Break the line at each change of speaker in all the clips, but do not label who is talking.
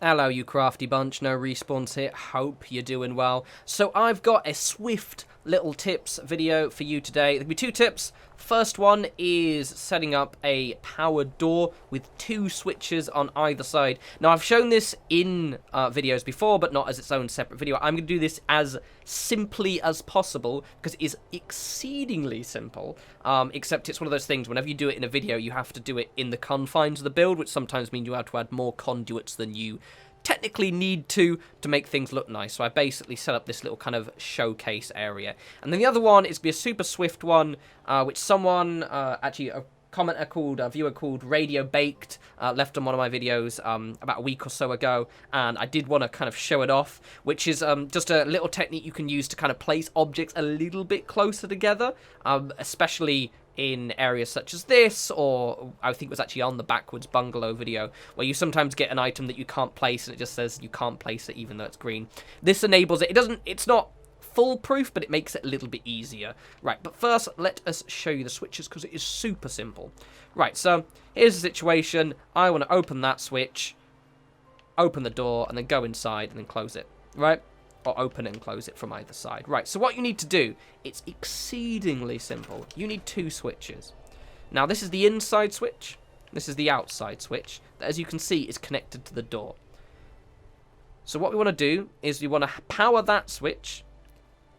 Hello, you crafty bunch. No respawns here. Hope you're doing well. So I've got a swift little tips video for you today. There'll be two tips. First one is setting up a powered door with 2 switches on either side. Now, I've shown this in videos before, but not as its own separate video. I'm going to do this as simply as possible because it is exceedingly simple, except it's one of those things, whenever you do it in a video, you have to do it in the confines of the build, which sometimes means you have to add more conduits than you technically need to make things look nice. So I basically set up this little kind of showcase area. And then the other one is going to be a super swift one, which someone, actually a commenter called, a viewer called Radio Baked, left on one of my videos about a week or so ago, and I did want to kind of show it off, which is just a little technique you can use to kind of place objects a little bit closer together, especially in areas such as this, or I think it was actually on the backwards bungalow video, where you sometimes get an item that you can't place and it just says you can't place it even though it's green. This enables it. It's not foolproof, but it makes it a little bit easier. Right, but first let us show you the switches because it is super simple. Right, so here's the situation. I want to open that switch, open the door, and then go inside and then close it, right? Or open it and close it from either side. Right, so what you need to do, it's exceedingly simple. You need 2 switches. Now, this is the inside switch. This is the outside switch. That, as you can see, is connected to the door. So what we want to do is we want to power that switch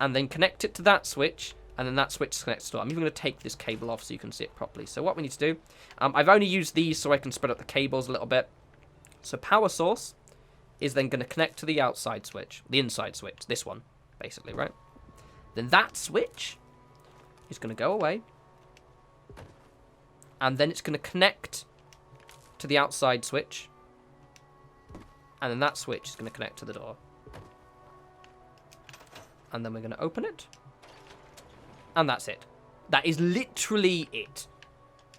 and then connect it to that switch, and then that switch connects to the door. I'm even going to take this cable off so you can see it properly. So what we need to do, I've only used these so I can spread out the cables a little bit. So power source is then going to connect to the outside switch, the inside switch, this one, basically, right? Then that switch is going to go away, and then it's going to connect to the outside switch, and then that switch is going to connect to the door. And then we're going to open it, and that's it. That is literally it.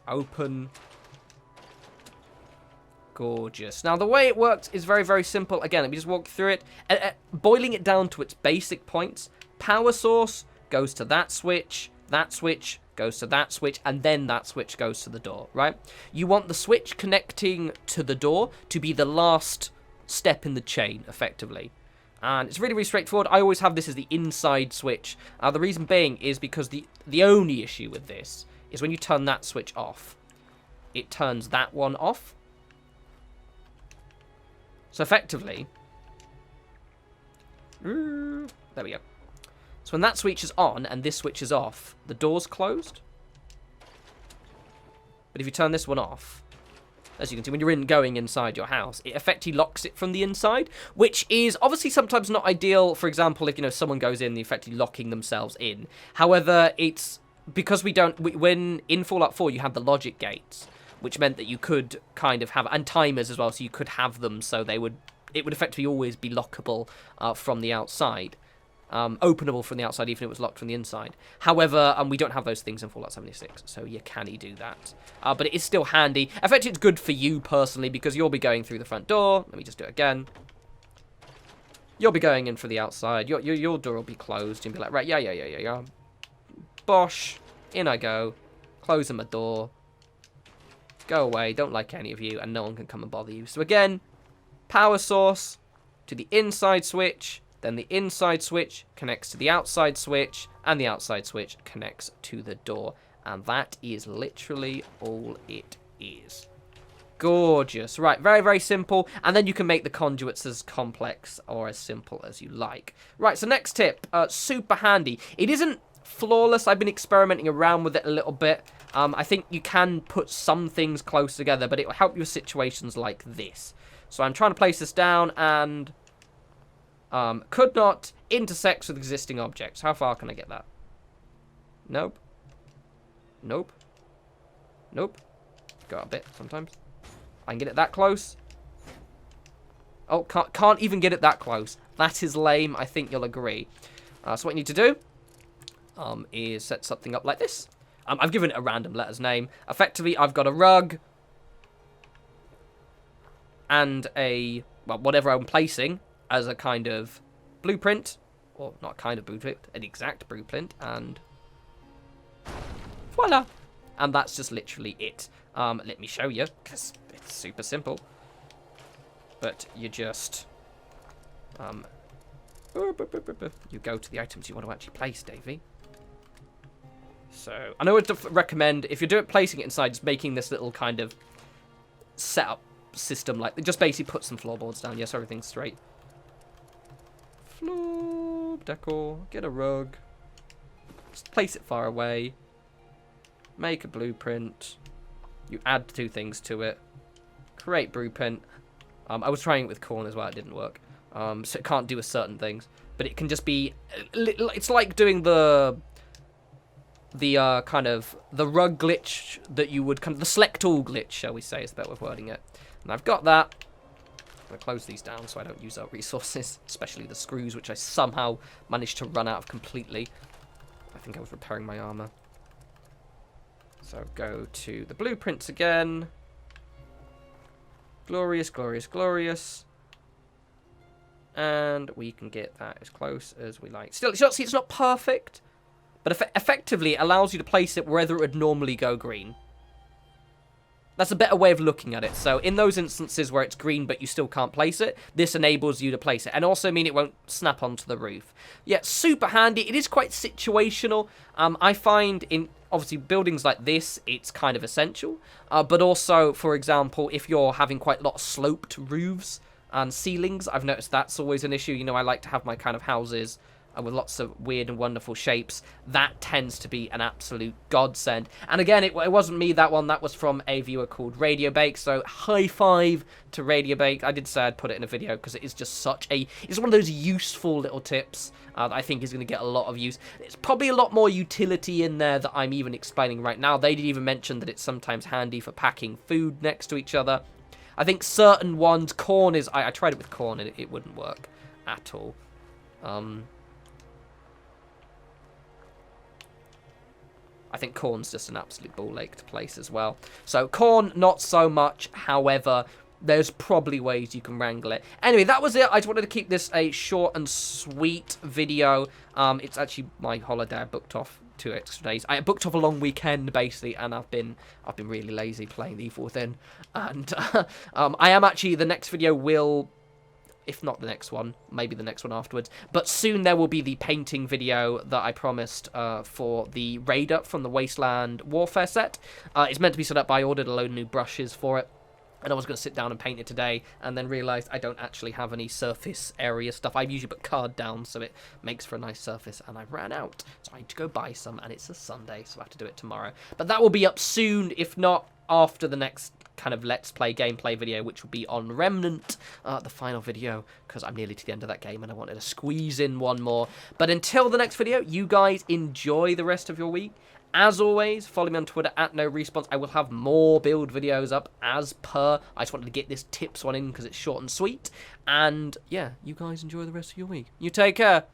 Open. Gorgeous. Now, the way it works is very, very simple. Again, let me just walk through it. Boiling it down to its basic points, power source goes to that switch goes to that switch, and then that switch goes to the door, right? You want the switch connecting to the door to be the last step in the chain, effectively. And it's really, really straightforward. I always have this as the inside switch. The reason being is because the only issue with this is when you turn that switch off, it turns that one off. So effectively, there we go. So when that switch is on and this switch is off, the door's closed. But if you turn this one off, as you can see, when you're going inside your house, it effectively locks it from the inside, which is obviously sometimes not ideal. For example, if someone goes in, they're effectively locking themselves in. However, it's because when in Fallout 4 you had the logic gates, which meant that you could kind of have, and timers as well, so you could have them so it would effectively always be lockable from the outside. Openable from the outside, even if it was locked from the inside. However, we don't have those things in Fallout 76, so you can do that. But it is still handy. Effectively, it's good for you personally, because you'll be going through the front door. Let me just do it again. You'll be going in for the outside. Your door will be closed. You'll be like, right, yeah. Bosh. In I go. Closing my door. Go away, don't like any of you, and no one can come and bother you. So again, power source to the inside switch, then the inside switch connects to the outside switch, and the outside switch connects to the door. And that is literally all it is. Gorgeous. Right, very, very simple. And then you can make the conduits as complex or as simple as you like. Right, so next tip, super handy. It isn't flawless. I've been experimenting around with it a little bit. I think you can put some things close together, but it will help you with situations like this. So I'm trying to place this down, and could not intersect with existing objects. How far can I get that? Nope. Nope. Nope. Go out a bit sometimes. I can get it that close. Oh, can't even get it that close. That is lame. I think you'll agree. So what you need to do is set something up like this. I've given it a random letters name. Effectively, I've got a rug and whatever I'm placing as a kind of blueprint, or not kind of blueprint, an exact blueprint, and voila. And that's just literally it. Let me show you, because it's super simple. but you just you go to the items you want to actually place, Davey. So I know what to recommend if you're placing it inside, just making this little kind of setup system, like just basically put some floorboards down, yes, everything's straight. Floor decor, get a rug, just place it far away, make a blueprint, you add 2 things to it, create blueprint. I was trying it with corn as well, it didn't work, so it can't do certain things, but it can just be, it's like doing the kind of the rug glitch that you would the select all glitch, shall we say, is the better way of wording it. And I've got that. I'm going to close these down so I don't use up resources, especially the screws, which I somehow managed to run out of completely. I think I was repairing my armor. So go to the blueprints again. Glorious, glorious, glorious. And we can get that as close as we like. Still, it's not perfect, but effectively it allows you to place it wherever it would normally go green. That's a better way of looking at it. So in those instances where it's green but you still can't place it, this enables you to place it. And also mean it won't snap onto the roof. Yeah, super handy. It is quite situational. I find in, obviously, buildings like this, it's kind of essential. But also, for example, if you're having quite a lot of sloped roofs and ceilings, I've noticed that's always an issue. You know, I like to have my kind of houses with lots of weird and wonderful shapes. That tends to be an absolute godsend. And again, it wasn't me, that one. That was from a viewer called Radio Bake. So high five to Radio Bake. I did say I'd put it in a video because it is just such a... It's one of those useful little tips that I think is going to get a lot of use. There's probably a lot more utility in there that I'm even explaining right now. They did even mention that it's sometimes handy for packing food next to each other. I think certain ones, corn is... I tried it with corn and it wouldn't work at all. I think corn's just an absolute ball ache to place as well. So corn, not so much. However, there's probably ways you can wrangle it. Anyway, that was it. I just wanted to keep this a short and sweet video. It's actually my holiday. I booked off 2 extra days. I booked off a long weekend basically, and I've been really lazy playing The Evil Within. And I am actually, the next video will, if not the next one, maybe the next one afterwards. But soon there will be the painting video that I promised for the Raider from the Wasteland Warfare set. It's meant to be set up, but I ordered a load of new brushes for it. And I was going to sit down and paint it today, and then realised I don't actually have any surface area stuff. I usually put card down, so it makes for a nice surface, and I ran out. So I need to go buy some, and it's a Sunday, so I have to do it tomorrow. But that will be up soon, if not after the next kind of Let's Play gameplay video, which will be on Remnant, the final video, because I'm nearly to the end of that game, and I wanted to squeeze in one more. But until the next video, you guys enjoy the rest of your week. As always, follow me on Twitter at norespawns. I will have more build videos up as per. I just wanted to get this tips one in because it's short and sweet. And yeah, you guys enjoy the rest of your week. You take care.